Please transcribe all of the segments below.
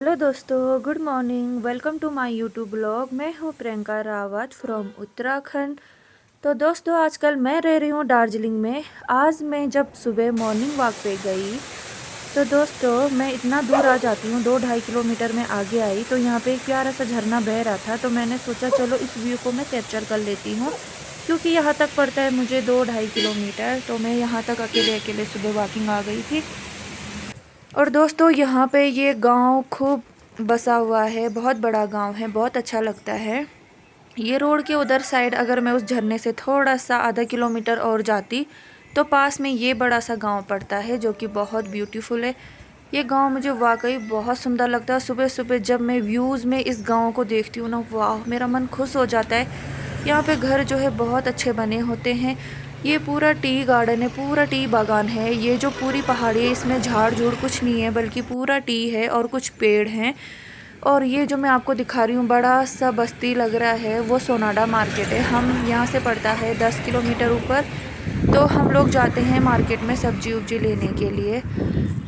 Hello दोस्तों, good morning. Welcome to my YouTube blog. मैं हूँ प्रियंका रावत फ्रॉम उत्तराखंड। तो दोस्तों, आजकल मैं रह रही हूँ दार्जिलिंग में। आज मैं जब सुबह मॉर्निंग वॉक पे गई तो दोस्तों मैं इतना दूर आ जाती हूँ, 2-2.5 किलोमीटर में आगे आई तो यहाँ पे एक प्यारा सा झरना बह रहा था। तो मैंने सोचा चलो इस व्यू को मैं कैप्चर कर लेती हूँ, क्योंकि यहाँ तक पड़ता है मुझे 2-2.5 किलोमीटर। तो मैं यहाँ तक अकेले अकेले सुबह वॉकिंग आ गई थी। और दोस्तों यहाँ पे ये गांव खूब बसा हुआ है, बहुत बड़ा गांव है, बहुत अच्छा लगता है। ये रोड के उधर साइड अगर मैं उस झरने से थोड़ा सा आधा किलोमीटर और जाती तो पास में ये बड़ा सा गांव पड़ता है, जो कि बहुत ब्यूटीफुल है। ये गांव मुझे वाकई बहुत सुंदर लगता है। सुबह सुबह जब मैं व्यूज़ में इस गांव को देखती हूँ ना, वाह, मेरा मन खुश हो जाता है। यहाँ पे घर जो है बहुत अच्छे बने होते हैं। ये पूरा टी गार्डन है, पूरा टी बागान है। ये जो पूरी पहाड़ी है इसमें झाड़ झूड़ कुछ नहीं है, बल्कि पूरा टी है और कुछ पेड़ हैं। और ये जो मैं आपको दिखा रही हूँ बड़ा सा बस्ती लग रहा है, वो सोनाडा मार्केट है। हम यहाँ से पड़ता है 10 किलोमीटर ऊपर। तो हम लोग जाते हैं मार्केट में सब्जी उब्जी लेने के लिए।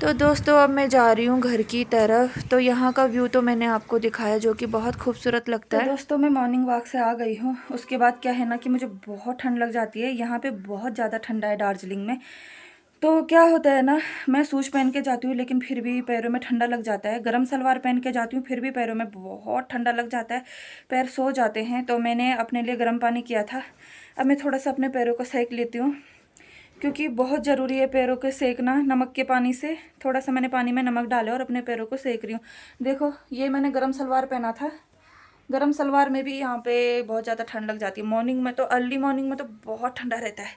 तो दोस्तों अब मैं जा रही हूँ घर की तरफ। तो यहाँ का व्यू तो मैंने आपको दिखाया, जो कि बहुत खूबसूरत लगता है। तो दोस्तों मैं मॉर्निंग वॉक से आ गई हूँ। उसके बाद क्या है ना कि मुझे बहुत ठंड लग जाती है। यहाँ पे बहुत ज़्यादा ठंडा है दार्जिलिंग में। तो क्या होता है ना, मैं शूज़ पहन के जाती हूँ लेकिन फिर भी पैरों में ठंडा लग जाता है। गर्म सलवार पहन के जाती हूँ फिर भी पैरों में बहुत ठंडा लग जाता है, पैर सो जाते हैं। तो मैंने अपने लिए गर्म पानी किया था। अब मैं थोड़ा सा अपने पैरों को सेक लेती हूँ, क्योंकि बहुत ज़रूरी है पैरों को सेकना नमक के पानी से। थोड़ा सा मैंने पानी में नमक डाला और अपने पैरों को सेक रही हूँ। देखो ये मैंने गरम सलवार पहना था। गरम सलवार में भी यहाँ पे बहुत ज़्यादा ठंड लग जाती है। मॉर्निंग में तो, अर्ली मॉर्निंग में तो बहुत ठंडा रहता है।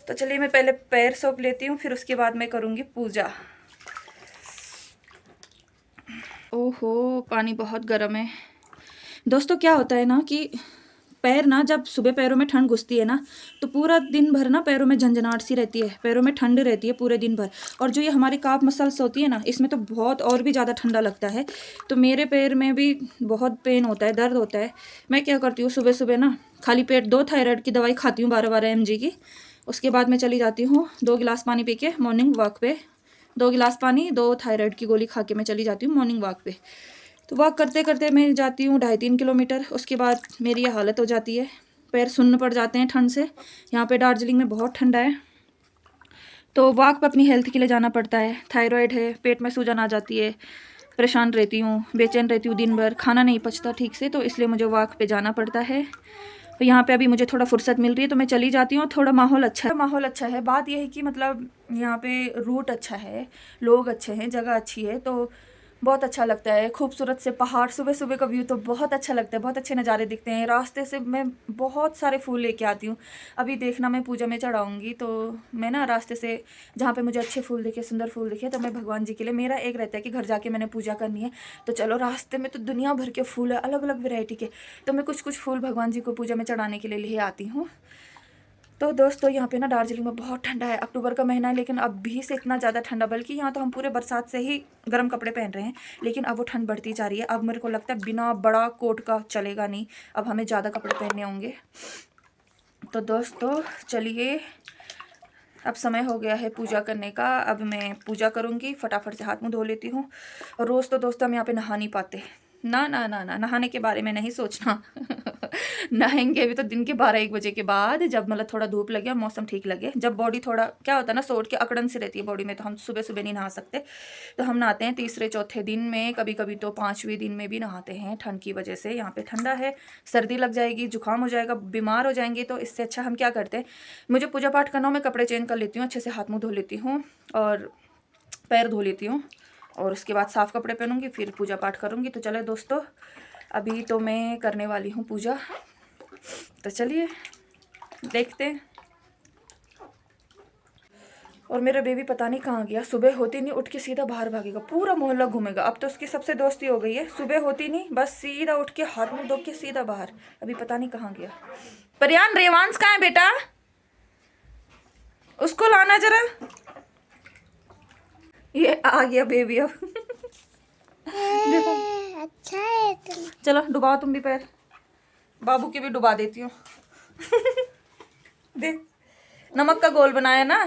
तो चलिए मैं पहले पैर सोख लेती हूँ, फिर उसके बाद मैं करूँगी पूजा। ओहो, पानी बहुत गर्म है। दोस्तों क्या होता है ना कि पैर ना, जब सुबह पैरों में ठंड घुसती है ना, तो पूरा दिन भर ना पैरों में झंझनाहट सी रहती है, पैरों में ठंड रहती है पूरे दिन भर। और जो ये हमारी काफ मसल्स होती है ना, इसमें तो बहुत और भी ज़्यादा ठंडा लगता है। तो मेरे पैर में भी बहुत पेन होता है, दर्द होता है। मैं क्या करती हूँ, सुबह सुबह ना खाली पेट 2 थायराइड की दवाई खाती हूँ, 12-12 mg की। उसके बाद मैं चली जाती हूँ 2 गिलास पानी पी के मॉर्निंग वॉक पे। 2 गिलास पानी, 2 थायराइड की गोली खा के मैं चली जाती हूँ मॉर्निंग वॉक पे। तो वॉक करते करते मैं जाती हूँ 2.5-3 किलोमीटर। उसके बाद मेरी ये हालत हो जाती है, पैर सुन्न पड़ जाते हैं ठंड से। यहाँ पे दार्जिलिंग में बहुत ठंडा है। तो वॉक पे अपनी हेल्थ के लिए जाना पड़ता है। थायराइड है, पेट में सूजन आ जाती है, परेशान रहती हूँ, बेचैन रहती हूँ दिन भर, खाना नहीं पचता ठीक से, तो इसलिए मुझे वॉक पे जाना पड़ता है। तो यहाँ पे अभी मुझे थोड़ा फुर्सत मिल रही है तो मैं चली जाती हूँ। थोड़ा माहौल अच्छा है, माहौल अच्छा है। बात यह है कि मतलब यहाँ पे रूट अच्छा है, लोग अच्छे हैं, जगह अच्छी है, तो बहुत अच्छा लगता है। खूबसूरत से पहाड़, सुबह सुबह का व्यू तो बहुत अच्छा लगता है। बहुत अच्छे नज़ारे दिखते हैं। रास्ते से मैं बहुत सारे फूल लेके आती हूँ। अभी देखना मैं पूजा में चढ़ाऊँगी, तो मैं ना रास्ते से जहाँ पे मुझे अच्छे फूल दिखे, सुंदर फूल दिखे, तो मैं भगवान जी के लिए, मेरा एक रहता है कि घर जाके मैंने पूजा करनी है। तो चलो, रास्ते में तो दुनिया भर के फूल है, अलग अलग वेराइटी के, तो मैं कुछ कुछ फूल भगवान जी को पूजा में चढ़ाने के लिए ले आती हूँ। तो दोस्तों यहाँ पे ना दार्जिलिंग में बहुत ठंडा है। अक्टूबर का महीना है लेकिन अभी से इतना ज़्यादा ठंडा, बल्कि यहाँ तो हम पूरे बरसात से ही गर्म कपड़े पहन रहे हैं, लेकिन अब वो ठंड बढ़ती जा रही है। अब मेरे को लगता है बिना बड़ा कोट का चलेगा नहीं, अब हमें ज़्यादा कपड़े पहनने होंगे। तो दोस्तों चलिए, अब समय हो गया है पूजा करने का। अब मैं पूजा करूँगी, फटाफट से हाथ मुँह धो लेती हूँ। और रोज़ तो दोस्तों हम यहाँ पे नहा नहीं पाते। ना ना ना ना, नहाने के बारे में नहीं सोचना। नहाएंगे अभी तो दिन के 12-1 बजे के बाद, जब मतलब थोड़ा धूप लगे और मौसम ठीक लगे, जब बॉडी थोड़ा क्या होता है ना, सोट के अकड़न सी रहती है बॉडी में, तो हम सुबह सुबह नहीं नहा सकते। तो हम नहाते हैं तीसरे चौथे दिन में, कभी कभी तो 5वें दिन में भी नहाते हैं, ठंड की वजह से। यहाँ पे ठंडा है, सर्दी लग जाएगी, जुकाम हो जाएगा, बीमार हो जाएंगे। तो इससे अच्छा हम क्या करते हैं, मुझे पूजा पाठ करना हो, मैं कपड़े चेंज कर लेती हूँ, अच्छे से हाथ मुँह धो लेती हूँ और पैर धो लेती हूँ, और उसके बाद साफ़ कपड़े पहनूंगी, फिर पूजा पाठ करूँगी। तो चले दोस्तों, अभी तो मैं करने वाली हूँ पूजा, तो चलिए देखते हैं। और मेरा बेबी पता नहीं कहाँ गया, सुबह होती नहीं उठ के सीधा बाहर भागेगा, पूरा मोहल्ला घूमेगा। अब तो उसकी सबसे दोस्ती हो गई है, सुबह होती नहीं बस सीधा उठ के हाथ मुँह धो के सीधा बाहर। अभी पता नहीं कहाँ गया। परियान, रेवांश कहाँ है बेटा, उसको लाना जरा। ये आ गया बेबी अब। देखो अच्छा है तुम। चलो डुबाओ तुम भी पैर, बाबू के भी डुबा देती हूँ। देख, नमक का गोल बनाया ना।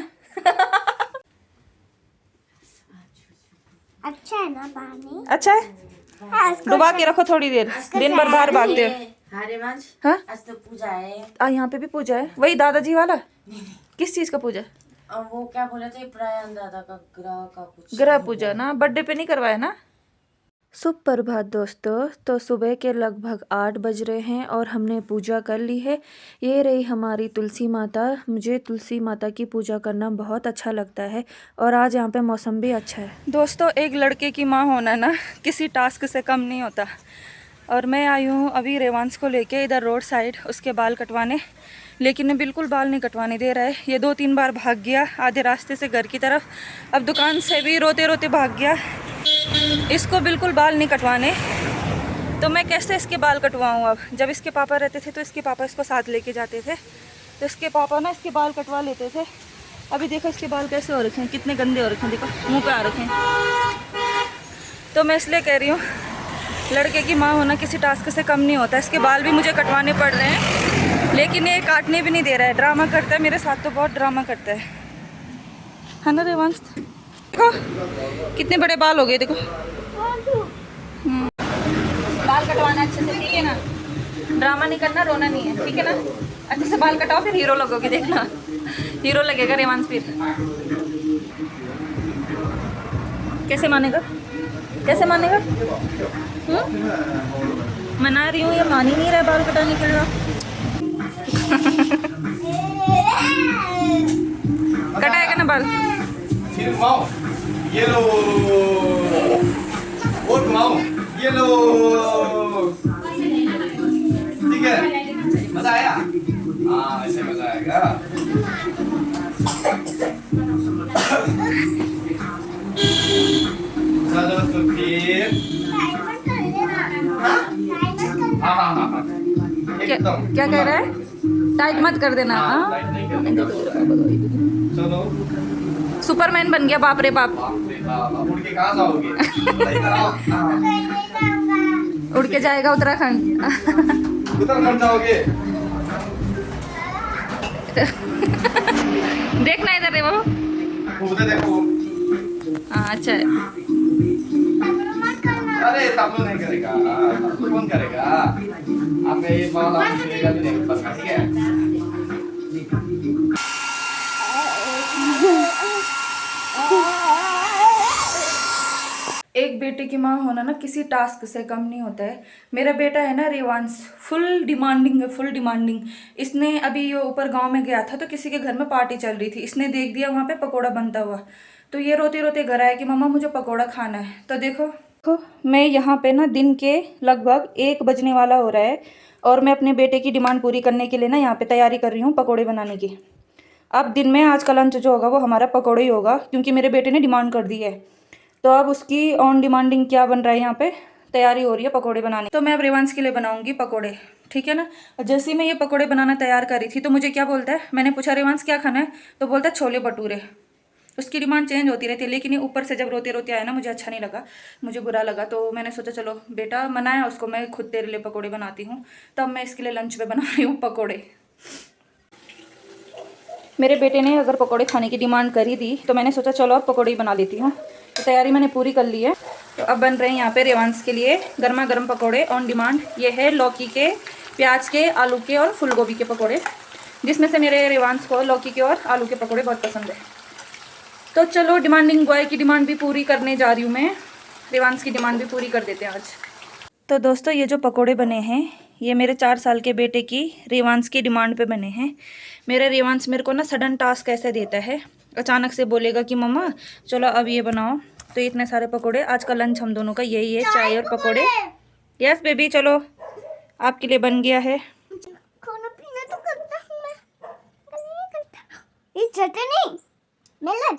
अच्छा है ना पानी? अच्छा है। डुबा के रखो थोड़ी देर, दिन भर बाहर भागते हो। हाँ रेवांश, हाँ आज तो पूजा है। यहाँ पे भी पूजा है, वही दादाजी वाला। किस चीज का पूजा? अब वो क्या बोले थे, प्रयान दादा का ग्रह का कुछ ग्रह पूजा ना, बर्थडे पे नहीं करवाया ना। सुप्रभात दोस्तों, तो सुबह के लगभग 8 बज रहे हैं और हमने पूजा कर ली है। ये रही हमारी तुलसी माता। मुझे तुलसी माता की पूजा करना बहुत अच्छा लगता है और आज यहाँ पे मौसम भी अच्छा है। दोस्तों, एक लड़के की माँ होना ना किसी टास्क से कम नहीं होता। और मैं आई हूँ अभी रेवांश को लेके इधर रोड साइड उसके बाल कटवाने, लेकिन बिल्कुल बाल नहीं कटवाने दे रहा है। ये 2-3 बार भाग गया आधे रास्ते से घर की तरफ, अब दुकान से भी रोते रोते भाग गया। इसको बिल्कुल बाल नहीं कटवाने, तो मैं कैसे इसके बाल कटवाऊँ। अब जब इसके पापा रहते थे तो इसके पापा इसको साथ लेके जाते थे, तो इसके पापा ना इसके बाल कटवा लेते थे। अभी देखो इसके बाल कैसे हो रखे हैं, कितने गंदे हो रखे हैं, देखो मुँह पे आ रखे हैं। तो मैं इसलिए कह रही हूँ, लड़के की माँ होना किसी टास्क से कम नहीं होता। इसके बाल भी मुझे कटवाने पड़ रहे हैं, लेकिन ये काटने भी नहीं दे रहा है, ड्रामा करता है मेरे साथ, तो बहुत ड्रामा करता है ना रेवांश? देखो कितने बड़े बाल हो गए, देखो। बाल कटवाना अच्छे से, ठीक है ना? ड्रामा नहीं करना, रोना नहीं है, ठीक है ना? अच्छे से बाल कटाओ, फिर हीरो लगोगे, देखना हीरो लगेगा रेवांश फिर। कैसे मानेगा, कैसे मानेगा? मना रही हूँ, ये मान ही नहीं रहा बाल कटाने के लिए। कटाएगा ना बाल? फिर घुमाओ, ये लो, और घुमाओ, ये लो, ठीक है? मजा आया? हाँ, ऐसे मजा आएगा। चलो तो फिर, हाँ हाँ हाँ हाँ, एकदम। क्या कह रहा है? टाइट मत कर देना। हाँ, टाइट नहीं करने का। चलो। सुपरमैन बन गया, बाप रे बाप। बाप रे बाप, अब उड़ के कहाँ जाओगे? बताइए कराओ। हाँ। उड़ के जाएगा उत्तराखंड। उत्तराखंड जाओगे? देखना इधर रे वो। उधर देखो। हाँ अच्छा है। अरे तब नहीं करेगा, तब कौन करेगा? आप ये बाल आप सीधेगा भी नहीं पड़ता, ठीक है? एक बेटे की माँ होना ना किसी टास्क से कम नहीं होता है। मेरा बेटा है ना रेवांश, फुल डिमांडिंग है, फुल डिमांडिंग। इसने अभी ये ऊपर गांव में गया था तो किसी के घर में पार्टी चल रही थी, इसने देख दिया वहाँ पे पकोड़ा बनता हुआ, तो ये रोते रोते घर आया कि मम्मा मुझे पकोड़ा खाना है। तो देखो मैं यहाँ पे ना दिन के लगभग 1 बजने वाला हो रहा है और मैं अपने बेटे की डिमांड पूरी करने के लिए ना यहाँ पे तैयारी कर रही हूँ पकोड़े बनाने की। अब दिन में आज का लंच जो होगा वो हमारा पकोड़े ही होगा, क्योंकि मेरे बेटे ने डिमांड कर दी है। तो अब उसकी ऑन डिमांडिंग क्या बन रहा है, यहाँ पे तैयारी हो रही है पकोड़े बनाने। तो मैं अब रेवांश के लिए बनाऊंगी पकोड़े, ठीक है ना? और जैसे ही मैं ये पकोड़े बनाना तैयार कर रही थी तो मुझे क्या बोलता है, मैंने पूछा रेवांश क्या खाना है, तो बोलता है छोले भटूरे। उसकी डिमांड चेंज होती रहती है, लेकिन ये ऊपर से जब रोते रोते आया ना, मुझे अच्छा नहीं लगा, मुझे बुरा लगा। तो मैंने सोचा चलो बेटा मनाया उसको, मैं खुद तेरे लिए पकोड़े बनाती हूँ। तब मैं इसके लिए लंच में बना रही हूँ पकोड़े। मेरे बेटे ने अगर पकोड़े खाने की डिमांड करी दी तो मैंने सोचा चलो अब पकोड़े ही बना लेती हूँ। तो तैयारी मैंने पूरी कर ली है। तो अब बन रहे हैं यहाँ पे रेवांश के लिए गर्मा गर्म पकोड़े ऑन डिमांड। ये है लौकी के, प्याज के, आलू के और फूल गोभी के पकोड़े, जिसमें से मेरे रेवांश को लौकी के और आलू के पकोड़े बहुत पसंद है। तो चलो डिमांडिंग बॉय की डिमांड भी पूरी करने जा रही हूँ मैं, रेवांश की डिमांड भी पूरी कर देते हैं आज। तो दोस्तों ये जो पकोड़े बने हैं ये मेरे 4 साल के बेटे की रेवांश की डिमांड पे बने हैं। मेरा रेवांश मेरे को ना सडन टास्क ऐसे देता है, अचानक से बोलेगा कि मम्मा चलो अब ये बनाओ। तो इतने सारे पकोड़े, आज का लंच हम दोनों का यही है, चाय और पकोड़े। यस बेबी चलो आपके लिए बन गया है। खाना पीना तो करता हूँ मैं, नहीं करता। ये चटनी मेलन,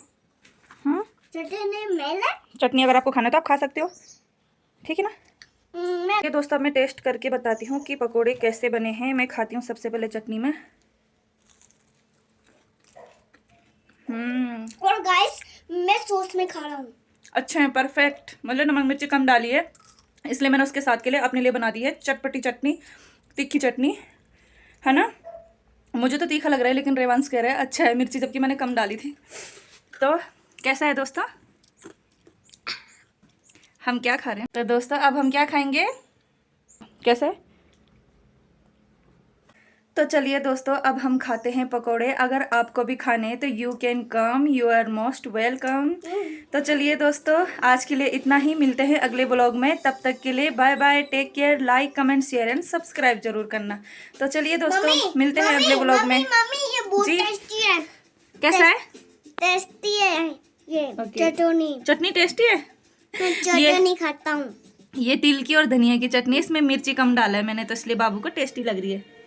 हाँ चटनी मेलन। चटनी अगर आपको खाना है तो आप खा सकते हो, ठीक है ना? मैं ये दोस्तों मैं टेस्ट करके बताती हूँ कि पकोड़े कैसे बने हैं। मैं खाती हूँ सबसे पहले चटनी में। और गाइस मैं सॉस में खा रहा हूँ। अच्छा है, परफेक्ट। मतलब नमक मिर्ची कम डाली है, इसलिए मैंने उसके साथ के लिए अपने लिए बना दी है चटपटी चटनी, तीखी चटनी, है ना? मुझे तो तीखा लग रहा है लेकिन रेवांश कह रहा है अच्छा है मिर्ची, जबकि मैंने कम डाली थी। तो कैसा है दोस्तों? हम क्या खा रहे हैं। तो दोस्तों अब हम क्या खाएंगे, कैसे? तो चलिए दोस्तों अब हम खाते हैं पकोड़े। अगर आपको भी खाने हैं तो you can come, you are most welcome. तो चलिए दोस्तों आज के लिए इतना ही, मिलते हैं अगले ब्लॉग में। तब तक के लिए bye bye, take care, like comment share and subscribe जरूर करना। तो चलिए दोस्तों मिलते हैं अगले ब्लॉग में। मम्मी ये बहुत जी। टेस्टी है। कैसा है? टेस्टी है ये Okay. चटनी। चटनी टेस्टी है। मैं चटनी खाता हूँ। ये तिल की और धनिया की चटनी, इसमें मिर्ची कम डाला है मैंने तो इसलिए बाबू को टेस्टी लग रही है।